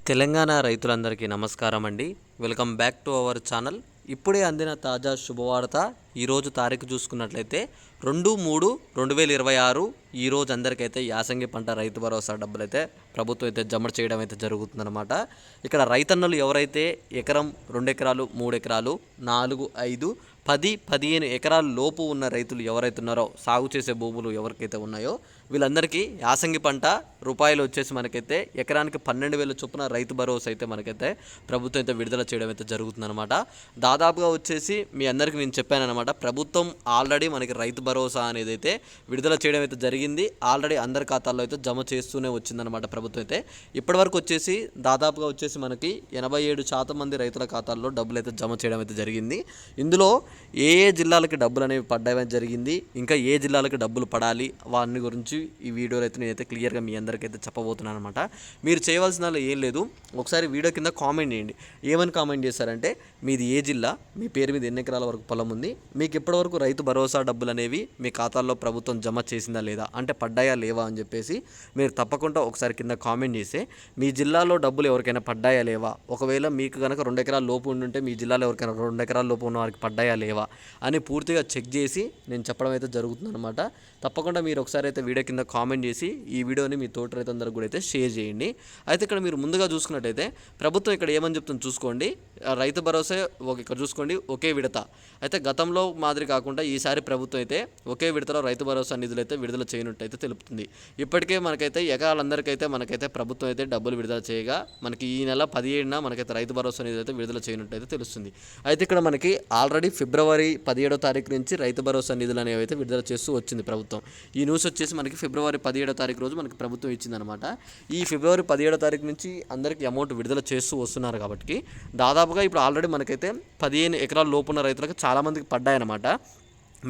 తెలంగాణ రైతులందరికీ నమస్కారం అండి. Welcome back to our channel. ఇప్పుడే అందిన తాజా శుభవార్త. ఈరోజు తారీఖు చూసుకున్నట్లయితే 2/3/2026 ఈరోజు అందరికైతే యాసంగి పంట రైతు భరోసా డబ్బులైతే ప్రభుత్వం అయితే జమ చేయడం అయితే జరుగుతుందన్నమాట. ఇక్కడ రైతన్నలు ఎవరైతే ఎకరం 2 ఎకరాలు 3 ఎకరాలు 4 5 10 15 ఎకరాల లోపు ఉన్న రైతులు ఎవరైతే ఉన్నారో, సాగు చేసే భూములు ఎవరికైతే ఉన్నాయో వీళ్ళందరికీ యాసంగి పంట రూపాయలు వచ్చేసి మనకైతే ఎకరానికి 12,000 చొప్పున రైతు భరోసా అయితే మనకైతే ప్రభుత్వం అయితే విడుదల చేయడం అయితే జరుగుతుందన్నమాట. దాదాపుగా వచ్చేసి మీ అందరికీ నేను చెప్పానన్నమాట, ప్రభుత్వం ఆల్రెడీ మనకి రైతు భరోసా అనేది అయితే విడుదల చేయడం అయితే జరిగింది. ఆల్రెడీ అందరి ఖాతాల్లో అయితే జమ చేస్తూనే వచ్చిందనమాట ప్రభుత్వం అయితే. ఇప్పటివరకు వచ్చేసి దాదాపుగా వచ్చేసి మనకి 87% మంది రైతుల ఖాతాల్లో డబ్బులు అయితే జమ చేయడం అయితే జరిగింది. ఇందులో ఏ జిల్లాలకి డబ్బులు అనేవి పడ్డం జరిగింది, ఇంకా ఏ జిల్లాలకి డబ్బులు పడాలి, వాటి గురించి ఈ వీడియోలో అయితే నేనైతే క్లియర్గా మీ అందరికైతే చెప్పబోతున్నాను అనమాట. మీరు చేయవలసిన ఏం లేదు, ఒకసారి వీడియో కింద కామెంట్ చేయండి. ఏమని కామెంట్ చేశారంటే, మీది ఏ జిల్లా, మీ పేరు మీద ఎన్ని ఎకరాల వరకు పొలం ఉంది, మీకు ఇప్పటివరకు రైతు భరోసా డబ్బులు అనేవి మీ ఖాతాల్లో ప్రభుత్వం జమ చేసిందా లేదా, అంటే పడ్డాయా లేవా అని చెప్పేసి మీరు తప్పకుండా ఒకసారి కింద కామెంట్ చేస్తే, మీ జిల్లాలో డబ్బులు ఎవరికైనా పడ్డాయా లేవా, ఒకవేళ మీకు కనుక 2 ఎకరాల లోపు ఉండుంటే మీ జిల్లాలో ఎవరికైనా 2 ఎకరాల లోపు ఉన్న వారికి పడ్డాయా లేవా అని పూర్తిగా చెక్ చేసి నేను చెప్పడం అయితే జరుగుతుందన్నమాట. తప్పకుండా మీరు ఒకసారి అయితే వీడియో కింద కామెంట్ చేసి ఈ వీడియోని మీ తోటి రైతులందరికీ కూడా అయితే షేర్ చేయండి. అయితే ఇక్కడ మీరు ముందుగా చూసుకున్నట్టయితే ప్రభుత్వం ఇక్కడ ఏమని చెప్తుంది చూసుకోండి. రైతు భరోసా ఇక్కడ చూసుకోండి, ఒకే విడత. అయితే గతంలో మాదిరి కాకుండా ఈసారి ప్రభుత్వం అయితే ఒకే విడతలో రైతు భరోసా నిధులు అయితే విడుదల చేయనట్టయితే తెలుపుతుంది. ఇప్పటికే మనకైతే ఎకరాలందరికైతే మనకైతే ప్రభుత్వం అయితే డబ్బులు విడుదల చేయగా మనకి ఈ నెల 17న మనకైతే రైతు భరోసా నిధులు అయితే విడుదల చేయనట్టయితే తెలుస్తుంది. అయితే ఇక్కడ మనకి ఆల్రెడీ ఫిబ్రవరి 17వ తారీఖు నుంచి రైతు భరోసా నిధులు అనేవి అయితే విడుదల చేస్తూ వచ్చింది ప్రభుత్వం. ఈ న్యూస్ వచ్చేసి మనకి ఫిబ్రవరి 17వ తారీఖు రోజు మనకి ప్రభుత్వం ఇచ్చిందనమాట. ఈ ఫిబ్రవరి 17వ తారీఖు నుంచి అందరికీ అమౌంట్ విడుదల చేస్తూ వస్తున్నారు కాబట్టి దాదాపుగా ఇప్పుడు ఆల్రెడీ మనకైతే 15 ఎకరాల లోపున్న రైతులకు చాలామందికి పడ్డాయన్నమాట.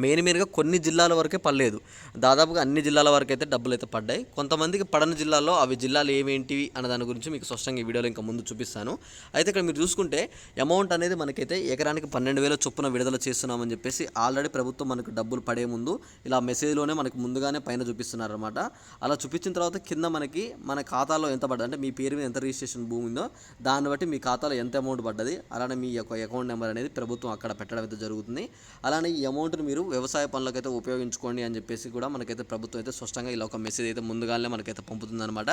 మెయిన్గా కొన్ని జిల్లాల వరకే పడలేదు, దాదాపుగా అన్ని జిల్లాల వరకు అయితే డబ్బులు అయితే పడ్డాయి. కొంతమందికి పడని జిల్లాల్లో అవి జిల్లాలు ఏమేంటివి అన్న దాని గురించి మీకు స్పష్టంగా ఈ వీడియోలో ఇంకా ముందు చూపిస్తాను. అయితే ఇక్కడ మీరు చూసుకుంటే అమౌంట్ అనేది మనకైతే ఎకరానికి 12,000 చొప్పున విడుదల చేస్తున్నామని చెప్పేసి ఆల్రెడీ ప్రభుత్వం మనకు డబ్బులు పడే ముందు ఇలా మెసేజ్లోనే మనకు ముందుగానే పైన చూపిస్తున్నారన్నమాట. అలా చూపించిన తర్వాత కింద మనకి మన ఖాతాలో ఎంత పడ్డది, అంటే మీ పేరు మీద ఎంత రిజిస్ట్రేషన్ భూమి ఉందో దాన్ని బట్టి మీ ఖాతాలో ఎంత అమౌంట్ పడ్డది, అలానే మీ యొక్క అకౌంట్ నెంబర్ అనేది ప్రభుత్వం అక్కడ పెట్టడం అయితే జరుగుతుంది. అలానే ఈ అమౌంట్ని మీరు వ్యవసాయ పనులకైతే ఉపయోగించుకోండి అని చెప్పేసి కూడా మనకైతే ప్రభుత్వం అయితే స్పష్టంగా ఇలా ఒక మెసేజ్ అయితే ముందుగానే మనకైతే పంపుతుందన్నమాట.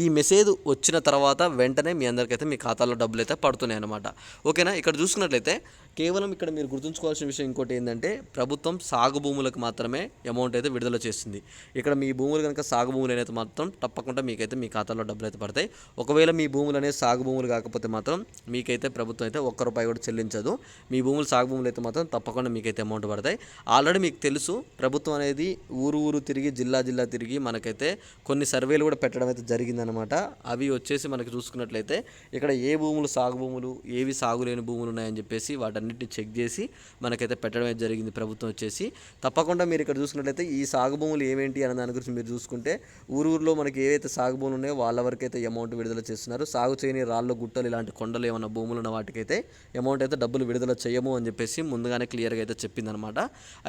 ఈ మెసేజ్ వచ్చిన తర్వాత వెంటనే మీ అందరికైతే మీ ఖాతాలో డబ్బులు అయితే పడుతున్నాయి అన్నమాట. ఓకేనా. ఇక్కడ చూసుకున్నట్లయితే కేవలం ఇక్కడ మీరు గుర్తుంచుకోవాల్సిన విషయం ఇంకోటి ఏంటంటే, ప్రభుత్వం సాగు భూములకు మాత్రమే అమౌంట్ అయితే విడుదల చేస్తుంది. ఇక్కడ మీ భూములు కనుక సాగు భూములు అయితే మాత్రం తప్పకుండా మీకైతే మీ ఖాతాలో డబ్బులు అయితే పడతాయి. ఒకవేళ మీ భూములు అనేది సాగు భూములు కాకపోతే మాత్రం మీకైతే ప్రభుత్వం అయితే ₹1 కూడా చెల్లించదు. మీ భూములు సాగు భూములు అయితే మాత్రం తప్పకుండా మీకైతే అమౌంట్ పడతాయి. ఆల్రెడీ మీకు తెలుసు, ప్రభుత్వం అనేది ఊరు తిరిగి జిల్లా తిరిగి మనకైతే కొన్ని సర్వేలు కూడా పెట్టడం అయితే జరిగిందనమాట. అవి వచ్చేసి మనకి చూసుకున్నట్లయితే ఇక్కడ ఏ భూములు సాగు భూములు, ఏవి సాగు లేని భూములు ఉన్నాయని చెప్పేసి వాటన్నిటిని చెక్ చేసి మనకైతే పెట్టడం అయితే జరిగింది ప్రభుత్వం వచ్చేసి. తప్పకుండా మీరు ఇక్కడ చూసుకున్నట్లయితే ఈ సాగు భూములు ఏమేంటి అనే దాని గురించి మీరు చూసుకుంటే ఊరులో మనకి ఏవైతే సాగు భూములు ఉన్నాయో వాళ్ళ వరకు అయితే అమౌంట్ విడుదల చేస్తున్నారు. సాగు చేయని రాళ్ళు గుట్టలు ఇలాంటి కొండలు ఏమన్నా భూములు ఉన్న వాటికైతే అమౌంట్ అయితే డబ్బులు విడుదల చేయము అని చెప్పేసి ముందుగానే క్లియర్గా అయితే చెప్పిందనమాట.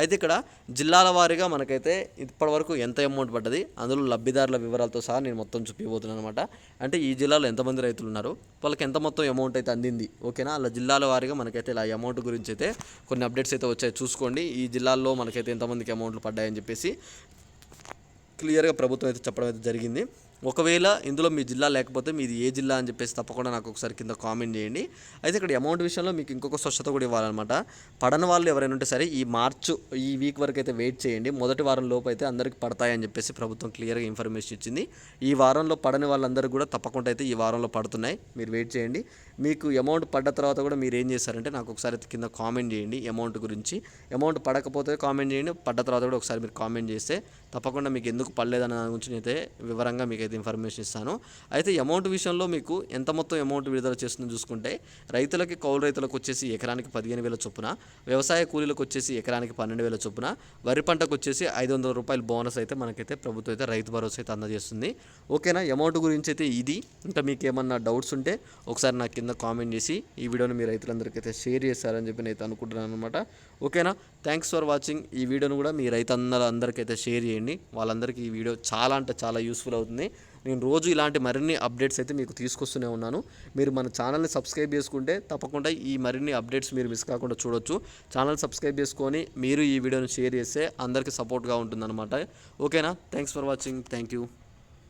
అయితే ఇక్కడ జిల్లాల వారీగా మనకైతే ఇప్పటివరకు ఎంత అమౌంట్ పడ్డది, అందులో లబ్ధిదారుల వివరాలతో సహా నేను మొత్తం చూపిపోతున్నాను అనమాట. అంటే ఈ జిల్లాలో ఎంతమంది రైతులు ఉన్నారు, వాళ్ళకి ఎంత మొత్తం అమౌంట్ అయితే అందింది. ఓకేనా. అలా జిల్లాల వారీగా మనకైతే ఇలా అమౌంట్ గురించి అయితే కొన్ని అప్డేట్స్ అయితే వచ్చాయి చూసుకోండి. ఈ జిల్లాల్లో మనకైతే ఎంతమందికి అమౌంట్లు పడ్డాయని చెప్పేసి క్లియర్గా ప్రభుత్వం అయితే చెప్పడం అయితే జరిగింది. ఒకవేళ ఇందులో మీ జిల్లా లేకపోతే మీది ఏ జిల్లా అని చెప్పేసి తప్పకుండా నాకు ఒకసారి కింద కామెంట్ చేయండి. అయితే ఇక్కడ అమౌంట్ విషయంలో మీకు ఇంకొక స్పష్టత కూడా ఇవ్వాలన్నమాట. పడని వాళ్ళు ఎవరైనా ఉంటే సరే ఈ వీక్ వరకు అయితే వెయిట్ చేయండి. మొదటి వారం లోపు అయితే అందరికీ పడతాయని చెప్పేసి ప్రభుత్వం క్లియర్గా ఇన్ఫర్మేషన్ ఇచ్చింది. ఈ వారంలో పడని వాళ్ళందరికీ కూడా తప్పకుండా అయితే ఈ వారంలో పడుతున్నాయి, మీరు వెయిట్ చేయండి. మీకు అమౌంట్ పడ్డ తర్వాత కూడా మీరు ఏం చేస్తారంటే నాకు ఒకసారి అయితే కింద కామెంట్ చేయండి అమౌంట్ గురించి. అమౌంట్ పడకపోతే కామెంట్ చేయండి, పడ్డ తర్వాత కూడా ఒకసారి మీరు కామెంట్ చేస్తే తప్పకుండా మీకు ఎందుకు పడలేదన్న దాని గురించి అయితే వివరంగా మీకు ఇన్ఫర్మేషన్ ఇస్తాను. అయితే అమౌంట్ విషయంలో మీకు ఎంత మొత్తం అమౌంట్ విడుదల చేస్తుందో చూసుకుంటే, రైతులకి కౌలు రైతులకు వచ్చేసి ఎకరానికి 15,000 చొప్పున, వ్యవసాయ కూలీలకు వచ్చేసి ఎకరానికి 12,000 చొప్పున, వరి పంటకు వచ్చేసి ₹500 బోనస్ అయితే మనకైతే ప్రభుత్వం అయితే రైతు భరోసా అయితే అందజేస్తుంది. ఓకేనా. అమౌంట్ గురించి అయితే ఇది. ఇంకా మీకు ఏమన్నా డౌట్స్ ఉంటే ఒకసారి నాకు కింద కామెంట్ చేసి ఈ వీడియోని మీ రైతులందరికీ అయితే షేర్ చేస్తారని చెప్పి నేను అనుకుంటున్నాను అనమాట. ఓకేనా. Thanks for watching. ఈ వీడియోను కూడా మీ రైతులందరికీ అయితే షేర్ చేయండి. వాళ్ళందరికీ ఈ వీడియో చాలా అంటే చాలా యూస్ఫుల్ అవుతుంది. నేను రోజు ఇలాంటి మరిన్ని అప్డేట్స్ అయితే మీకు తీసుకొస్తూనే ఉన్నాను. మీరు మన ఛానల్ని సబ్స్క్రైబ్ చేసుకుంటే తప్పకుండా ఈ మరిన్ని అప్డేట్స్ మీరు మిస్ కాకుండా చూడొచ్చు. ఛానల్ సబ్స్క్రైబ్ చేసుకొని మీరు ఈ వీడియోని షేర్ చేస్తే అందరికీ సపోర్ట్గా ఉంటుందన్నమాట. ఓకేనా? Thanks for watching. Thank you.